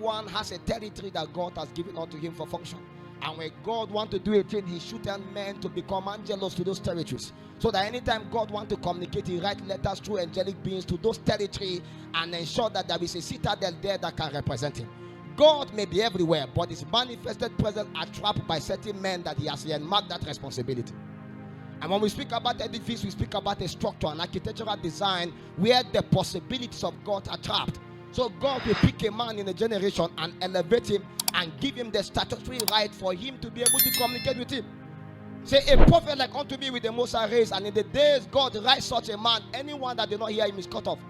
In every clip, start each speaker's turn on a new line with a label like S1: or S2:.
S1: everyone has a territory that God has given unto him for function. And when God wants to do a thing, he should tell men to become angelos to those territories. So that anytime God wants to communicate, he writes letters through angelic beings to those territories and ensure that there is a citadel there that can represent him. God may be everywhere, but his manifested presence are trapped by certain men that he has earmarked that responsibility. And when we speak about edifice, we speak about a structure, an architectural design where the possibilities of God are trapped. So God will pick a man in a generation and elevate him and give him the statutory right for him to be able to communicate with him. Say, a prophet like unto me with the Most High raised, and in the days God rise such a man, anyone that did not hear him is cut off.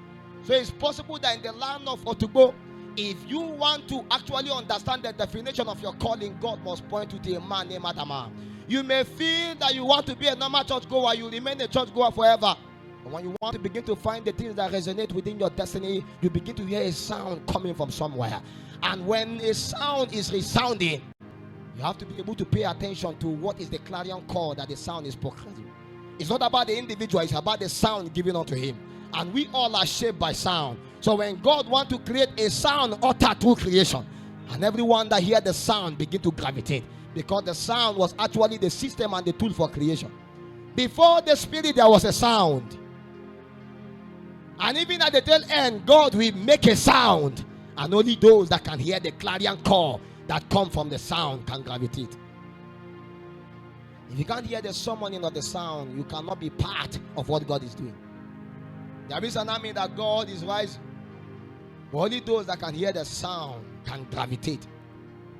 S1: So it's possible that in the land of Otubo, if you want to actually understand the definition of your calling, God must point you to a man named Adama. You may feel that you want to be a normal church goer, you remain a church goer forever. But when you want to begin to find the things that resonate within your destiny, you begin to hear a sound coming from somewhere. And when a sound is resounding, you have to be able to pay attention to what is the clarion call that the sound is proclaiming. It's not about the individual, it's about the sound given unto him. And we all are shaped by sound. So when God wants to create a sound uttered through creation, and everyone that hears the sound begin to gravitate, because the sound was actually the system and the tool for creation. Before the spirit, there was a sound. And even at the tail end, God will make a sound. And only those that can hear the clarion call that come from the sound can gravitate. If you can't hear the summoning of the sound, you cannot be part of what God is doing. There is an army that God is rising. But only those that can hear the sound can gravitate.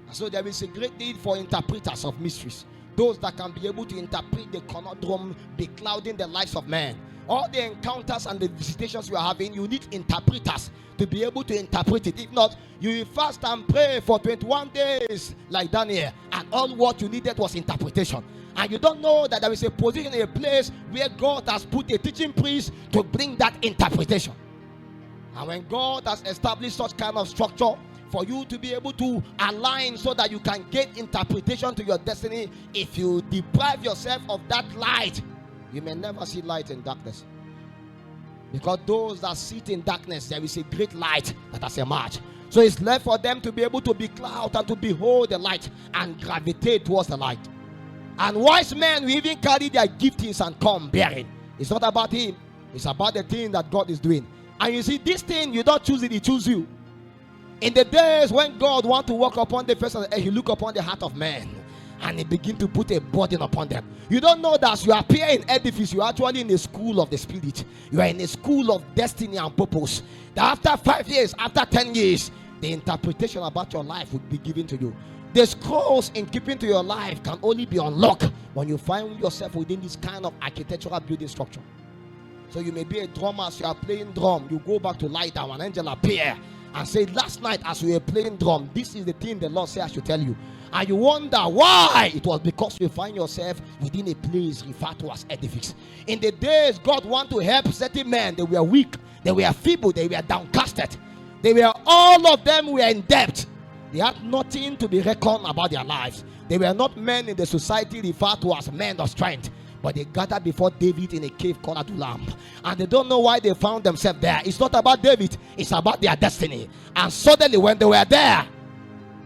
S1: And so there is a great need for interpreters of mysteries. Those that can be able to interpret the conundrum beclouding the lives of men. All the encounters and the visitations you are having, you need interpreters to be able to interpret it. If not, you will fast and pray for 21 days like Daniel, and all what you needed was interpretation. And you don't know that there is a position, a place where God has put a teaching priest to bring that interpretation. And when God has established such kind of structure for you to be able to align so that you can get interpretation to your destiny, if you deprive yourself of that light, you may never see light in darkness. Because those that sit in darkness, there is a great light that has emerged. So it's left for them to be able to be cloud and to behold the light and gravitate towards the light. And wise men will even carry their giftings and come bearing. It's not about him. It's about the thing that God is doing. And you see, this thing, you don't choose it, he chooses you. In the days when God wants to walk upon the face of the earth, he look upon the heart of man and he begin to put a burden upon them. You don't know that as you appear in edifice, you are actually in a school of the spirit. You are in a school of destiny and purpose. That after 5 years, after 10 years, the interpretation about your life will be given to you. The scrolls in keeping to your life can only be unlocked when you find yourself within this kind of architectural building structure. So you may be a drummer, as you are playing drum, you go back to lie down, an angel appear and say, last night as we were playing drum, this is the thing the Lord said I should tell you. And you wonder why. It was because you find yourself within a place referred to as edifice. In the days God want to help certain men, they were weak, they were feeble, they were downcasted. They were, all of them were in debt. They had nothing to be reckoned about their lives. They were not men in the society referred to as men of strength. But they gathered before David in a cave called Adullam. And they don't know why they found themselves there. It's not about David, it's about their destiny. And suddenly when they were there,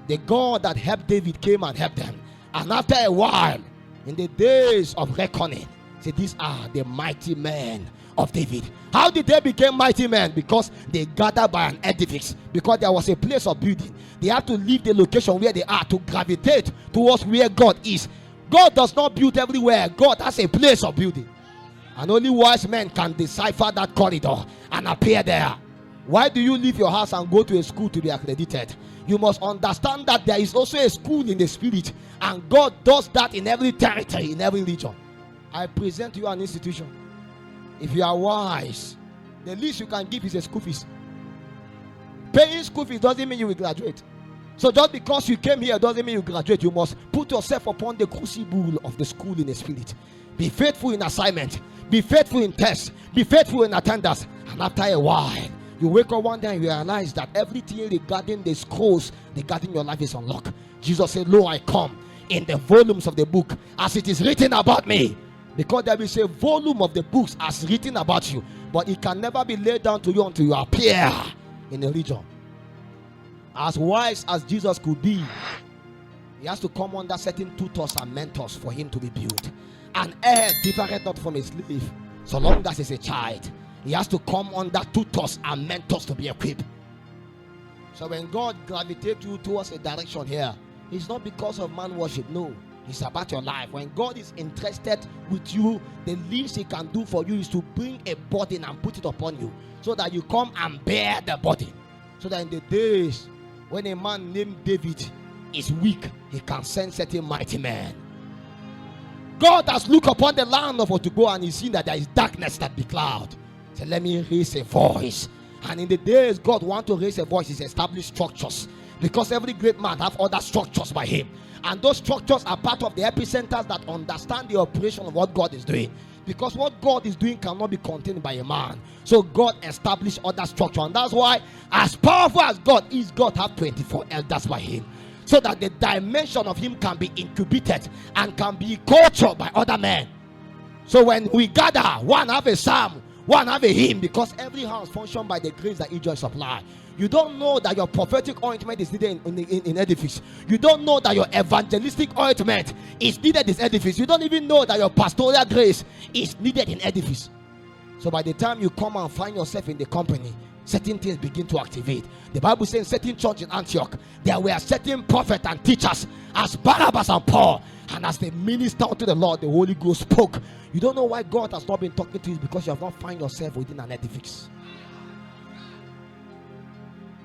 S1: the God that helped David came and helped them. And after a while, in the days of reckoning, say, these are the mighty men of David. How did they become mighty men? Because they gathered by an edifice. Because there was a place of building. They have to leave the location where they are to gravitate towards where God is. God does not build everywhere. God has a place of building. And only wise men can decipher that corridor and appear there. Why do you leave your house and go to a school to be accredited? You must understand that there is also a school in the spirit. And God does that in every territory, in every region. I present you an institution. If you are wise, the least you can give is a school fees. Paying school fees doesn't mean you will graduate. So just because you came here doesn't mean you graduate. You must put yourself upon the crucible of the school in the spirit. Be faithful in assignment. Be faithful in tests. Be faithful in attendance. And after a while, you wake up one day and you realize that everything regarding the scrolls, regarding your life is unlocked. Jesus said, lo, I come in the volumes of the book as it is written about me. Because there is a volume of the books as written about you. But it can never be laid down to you until you appear in a region. As wise as Jesus could be, he has to come under certain tutors and mentors for him to be built. An heir differeth not from a slave. So long as he's a child, he has to come under tutors and mentors to be equipped. So when God gravitates you towards a direction here, it's not because of man worship. No, it's about your life. When God is interested with you, the least he can do for you is to bring a burden and put it upon you, so that you come and bear the burden. So that in the days when a man named David is weak, he can send certain mighty men. God has looked upon the land of Otugo and he's seen that there is darkness that be cloud. So let me raise a voice. And in the days God wants to raise a voice, is establish structures. Because every great man have other structures by him. And those structures are part of the epicenters that understand the operation of what God is doing. Because what God is doing cannot be contained by a man. So God established other structure. And that's why, as powerful as God is, God have 24 elders by him. So that the dimension of him can be incubated and can be cultured by other men. So when we gather, one have a psalm, one have a hymn, because every house functions by the grace that each joy supply. You don't know that your prophetic ointment is needed in edifice. You don't know that your evangelistic ointment is needed in this edifice. You don't even know that your pastoral grace is needed in edifice. So by the time you come and find yourself in the company, certain things begin to activate. The Bible says in certain church in Antioch, there were certain prophets and teachers as Barnabas and Paul. And as they ministered unto the Lord, the Holy Ghost spoke. You don't know why God has not been talking to you, because you have not found yourself within an edifice.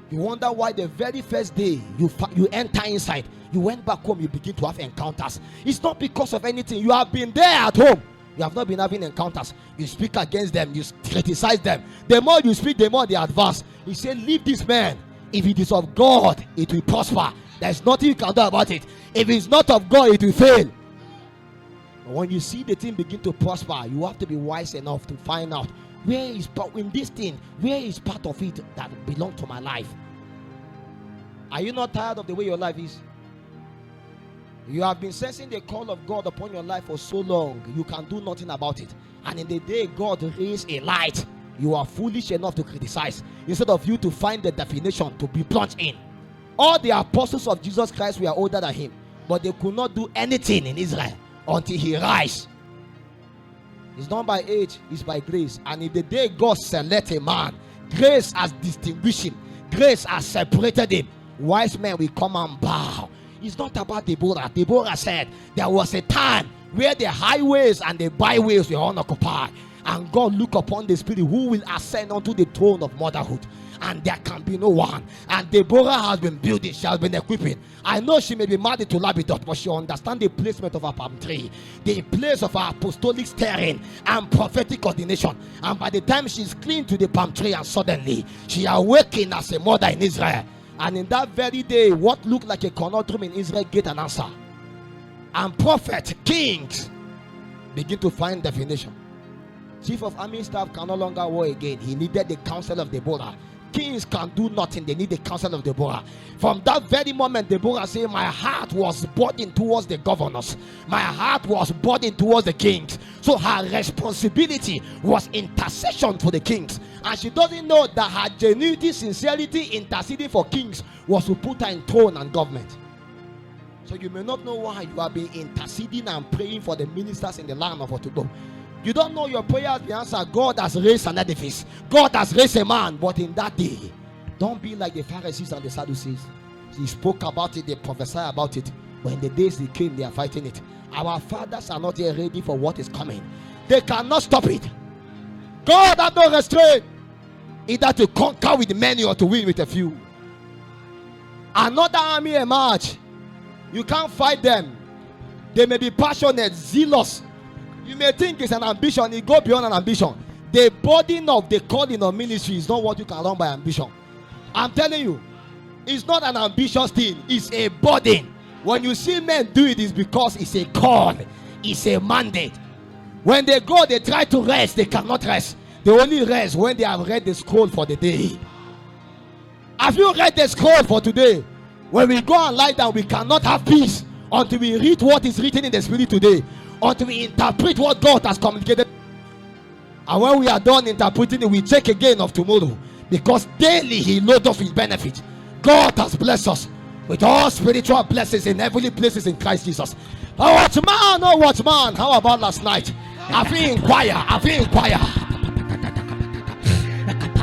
S1: You wonder why the very first day you enter inside, you went back home, you begin to have encounters. It's not because of anything. You have been there at home. You have not been having encounters. You speak against them, you criticize them. The more you speak, the more they advance. He said, leave this man. If it is of God, it will prosper. There's nothing you can do about it. If it's not of God, it will fail. But when you see the thing begin to prosper, you have to be wise enough to find out where is part in this thing, where is part of it that belongs to my life. Are you not tired of the way your life is? You have been sensing the call of God upon your life for so long, you can do nothing about it. And in the day God raised a light, you are foolish enough to criticize, instead of you to find the definition to be plunged in. All the apostles of Jesus Christ were older than him, but they could not do anything in Israel until he rise. It's not by age, it's by grace. And in the day God select a man, grace has distinguished him, grace has separated him. Wise men will come and bow. It's not about Deborah. Deborah said there was a time where the highways and the byways were unoccupied, and God looked upon the spirit who will ascend unto the throne of motherhood, and there can be no one. And Deborah has been building, she has been equipping. I know she may be married to Labidot, but she understands the placement of her palm tree, the place of her apostolic steering and prophetic ordination. And by the time she's clean to the palm tree, and suddenly she awakened as a mother in Israel. And in that very day, what looked like a conundrum in Israel get an answer. And prophet, kings begin to find definition. Chief of army staff can no longer war again. He needed the counsel of Deborah. Kings can do nothing. They need the counsel of Deborah. From that very moment, Deborah said, my heart was burdened towards the governors. My heart was burdened towards the kings. So her responsibility was intercession for the kings. And she doesn't know that her genuinity, sincerity, interceding for kings was to put her in throne and government. So you may not know why you have been interceding and praying for the ministers in the land of Otugo. You don't know your prayer has been answered. God has raised an edifice. God has raised a man. But in that day, don't be like the Pharisees and the Sadducees. He spoke about it, they prophesied about it. But in the days they came, they are fighting it. Our fathers are not yet ready for what is coming. They cannot stop it. God has no restraint, either to conquer with many or to win with a few. Another army emerge. You can't fight them. They may be passionate, zealous. You may think it's an ambition. It goes beyond an ambition. The burden of the calling of ministry is not what you can run by ambition. I'm telling you, it's not an ambitious thing. It's a burden. When you see men do it, it's because it's a call. It's a mandate. When they go, they try to rest. They cannot rest. They only rest when they have read the scroll for the day. Have you read the scroll for today? When we go and lie down, we cannot have peace until we read what is written in the spirit today, until we interpret what God has communicated. And when we are done interpreting it, we check again of tomorrow, because daily he loads us with benefit. God has blessed us with all spiritual blessings in heavenly places in Christ Jesus. Oh watchman, how about last night? Have you inquired?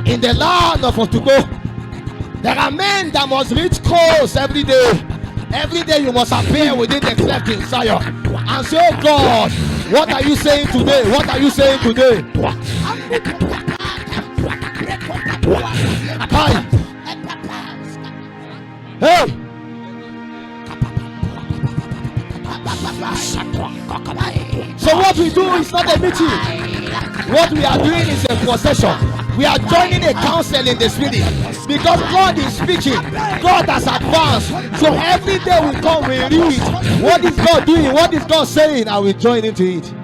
S1: In the land of Otugo, there are men that must reach scrolls every day. Every day you must appear within the cleft in Zion and say, oh God, what are you saying today? What are you saying today? Hey! So what we do is not a meeting. What we are doing is a procession. We are joining a council in the spirit because God is speaking. God has advanced. So every day we come, we read. What is God doing? What is God saying? And we join into it.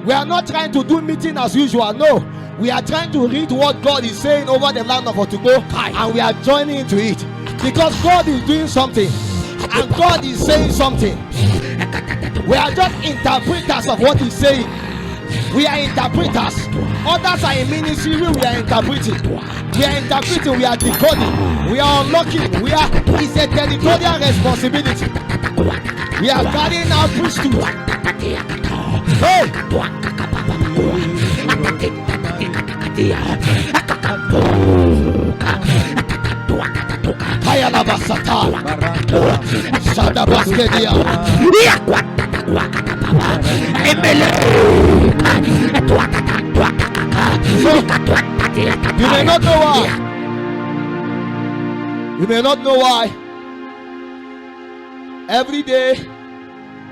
S1: We are not trying to do meeting as usual. No. We are trying to read what God is saying over the land of Otugo, and we are joining into it. Because God is doing something. And God is saying something. We are just interpreters of what He's saying. We are interpreters. Others are in ministry. We are interpreting. We are interpreting. We are decoding. We are unlocking. It's a territorial responsibility. We are carrying out priesthood. Hey! You may not know why. You may not know why. Every day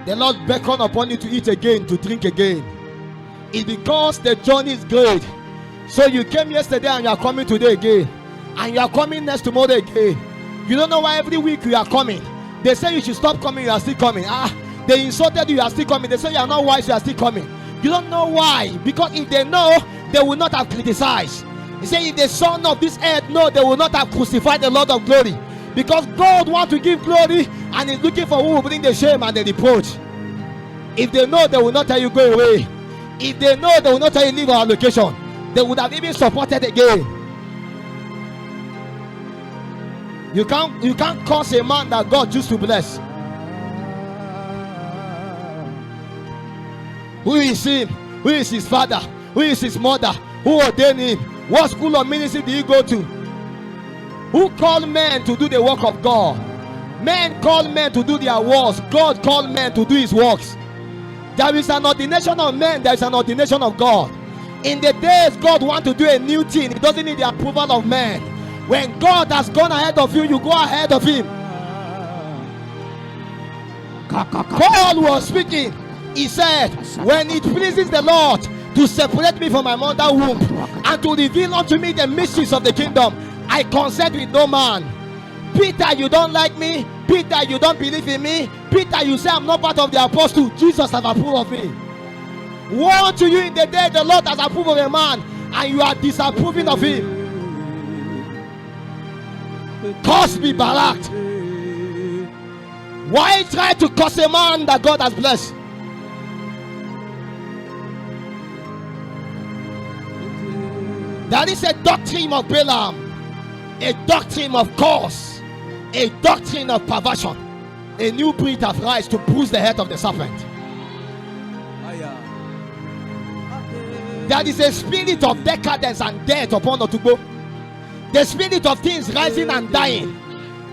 S1: the Lord beckons upon you to eat again, to drink again. It's because the journey is great. So you came yesterday and you are coming today again. And you are coming next tomorrow again. You don't know why every week you are coming. They say you should stop coming, you are still coming. They insulted you, you are still coming. They say you are not wise, you are still coming. You don't know why. Because if they know, they will not have criticized. He said if the son of this earth know, they will not have crucified the Lord of glory. Because God wants to give glory and is looking for who will bring the shame and the reproach. If they know, they will not tell you go away. If they know, they will not tell you leave our location. They would have even supported again. You can't curse a man that God used to bless. Who is him? Who is his father? Who is his mother? Who ordained him? What school of ministry did he go to? Who called men to do the work of God? Men called men to do their works. God called men to do his works. There is an ordination of men. There is an ordination of God. In the days God wants to do a new thing, he doesn't need the approval of men. When God has gone ahead of you, you go ahead of him. Paul was speaking. He said, when it pleases the Lord to separate me from my mother's womb and to reveal unto me the mysteries of the kingdom, I consent with no man. Peter, you don't like me. Peter, you don't believe in me. Peter, you say I'm not part of the apostle. Jesus has approved of me. Woe to you in the day the Lord has approved of a man and you are disapproving of him. Curse be Barak. Why try to curse a man that God has blessed? That is a doctrine of Balaam, a doctrine of curse, a doctrine of perversion. A new breed has rise to bruise the head of the serpent. There is a spirit of decadence and death upon Otugo. The spirit of things rising and dying.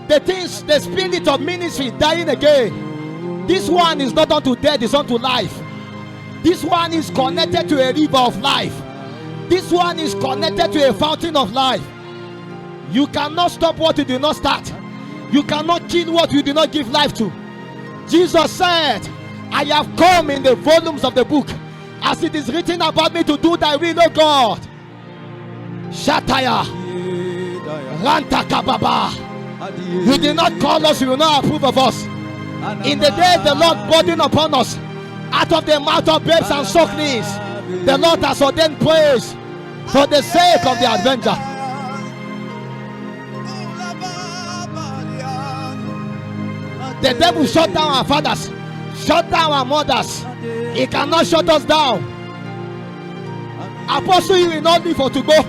S1: The spirit of ministry dying again. This one is not unto death, it's unto life. This one is connected to a river of life. This one is connected to a fountain of life. You cannot stop what you do not start. You cannot kill what you do not give life to. Jesus said, I have come in the volumes of the book, as it is written about me, to do thy will, O God. Shataya Ranta Kababa. You did not call us, you will not approve of us. In the day the Lord burdened upon us, out of the mouth of babes and sucklings, the Lord has ordained praise for the sake of the avenger. The devil shut down our fathers, shut down our mothers. He cannot shut us down. Apostle, you will not live for to go.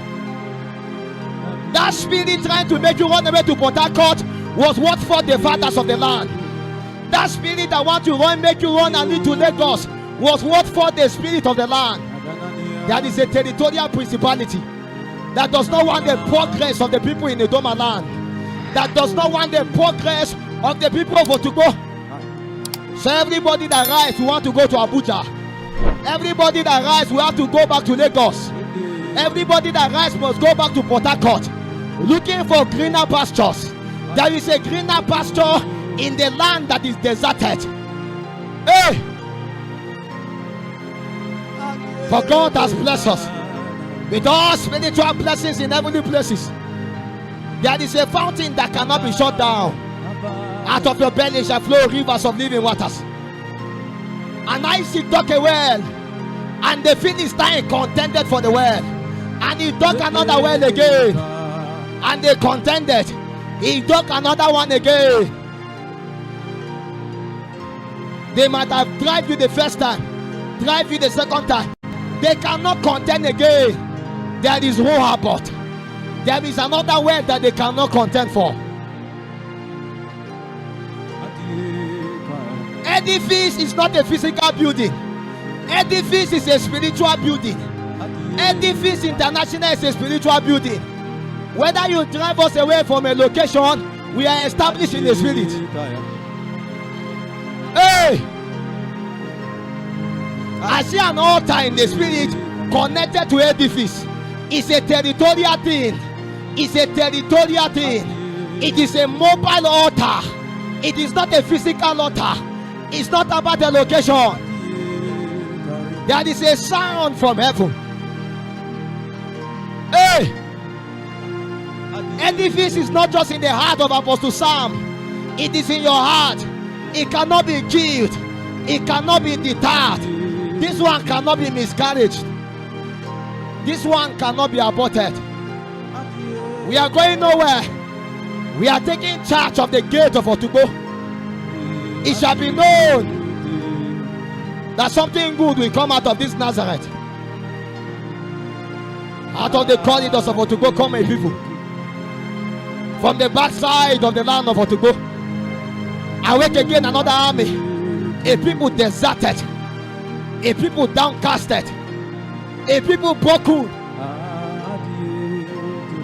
S1: That spirit trying to make you run away to Port Harcourt was what fought the fathers of the land. That spirit that wants to make you run and lead to Lagos was what fought the spirit of the land. There is a territorial principality that does not want the progress of the people in the Doma land, that does not want the progress of the people of Otugo. So everybody that rise, we want to go to Abuja. Everybody that rise, we have to go back to Lagos. Everybody that rise must go back to Port Harcourt, looking for greener pastures. There is a greener pasture in the land that is deserted. Hey! For God has blessed us with all spiritual blessings in heavenly places. There is a fountain that cannot be shut down. Out of your belly shall flow rivers of living waters. And Isaac dug a well, and the Philistine contended for the well. And he dug another well again, and they contended. He dug another one again. They might have drive you the first time, drive you the second time. They cannot contend again. There is Rehoboth. There is another well that they cannot contend for. Edifice is not a physical building. Edifice is a spiritual building. Edifice International is a spiritual building. Whether you drive us away from a location, we are established in the spirit. Hey! I see an altar in the spirit connected to edifice. It's a territorial thing. It's a territorial thing. It is a mobile altar. It is not a physical altar. It's not about the location. There is a sound from heaven. Hey! Edifice is not just in the heart of Apostle Sam. It is in your heart. It cannot be killed. It cannot be deterred. This one cannot be miscarried. This one cannot be aborted. We are going nowhere. We are taking charge of the gate of Otugo. It shall be known that something good will come out of this Nazareth. Out of the corridors of Otugo come a people. From the backside of the land of Otugo, awake again another army. A people deserted. A people downcasted. A people broken.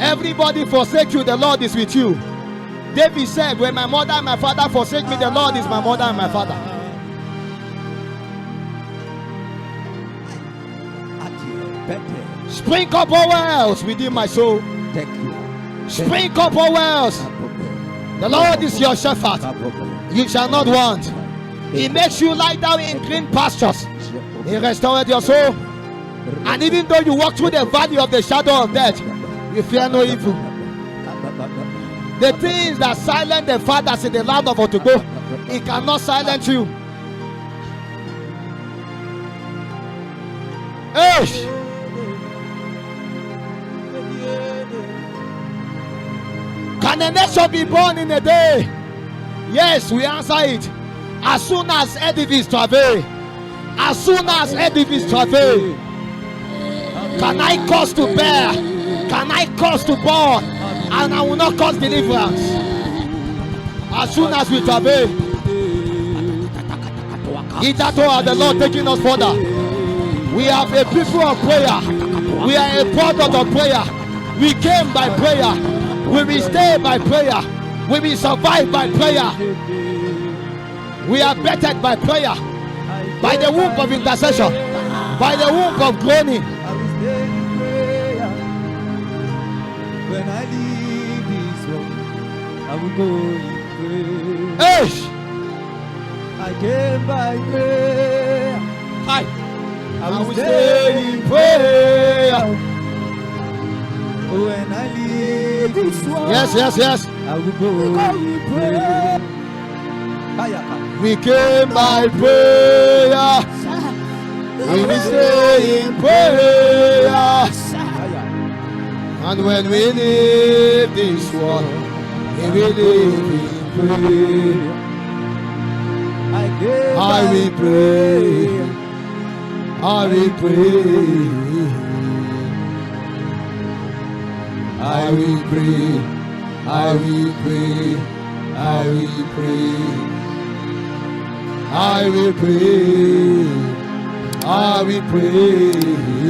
S1: Everybody forsake you, the Lord is with you. David said, when my mother and my father forsake me, the Lord is my mother and my father. Spring up all wells within my soul. Spring up all wells. The Lord is your shepherd. You shall not want. He makes you lie down in green pastures. He restores your soul. And even though you walk through the valley of the shadow of death, you fear no evil. The things that silence the fathers in the land of Otugo, it cannot silence you. Hey! Can a nation be born in a day? Yes, we answer it. As soon as edifice travail. As soon as edifice travail. Can I cause to bear? Can I cause to born? And I will not cause deliverance. As soon as we travail. Itato the Lord taking us further. We have a people of prayer. We are a product of prayer. We came by prayer. We will stay by prayer. We will survive by prayer. We are bettered by prayer. By the womb of intercession. By the womb of groaning.
S2: When I leave this world, I will go in prayer.
S1: Hey!
S2: I came by prayer.
S1: Hi.
S2: I will stay in prayer. When I leave this world,
S1: Yes.
S2: I will go in prayer.
S1: We came by prayer. We will stay in prayer. And when we leave this world, we will live in prayer. I will pray. I will pray.
S2: I will pray, I will pray, I will pray, I will pray, I will pray.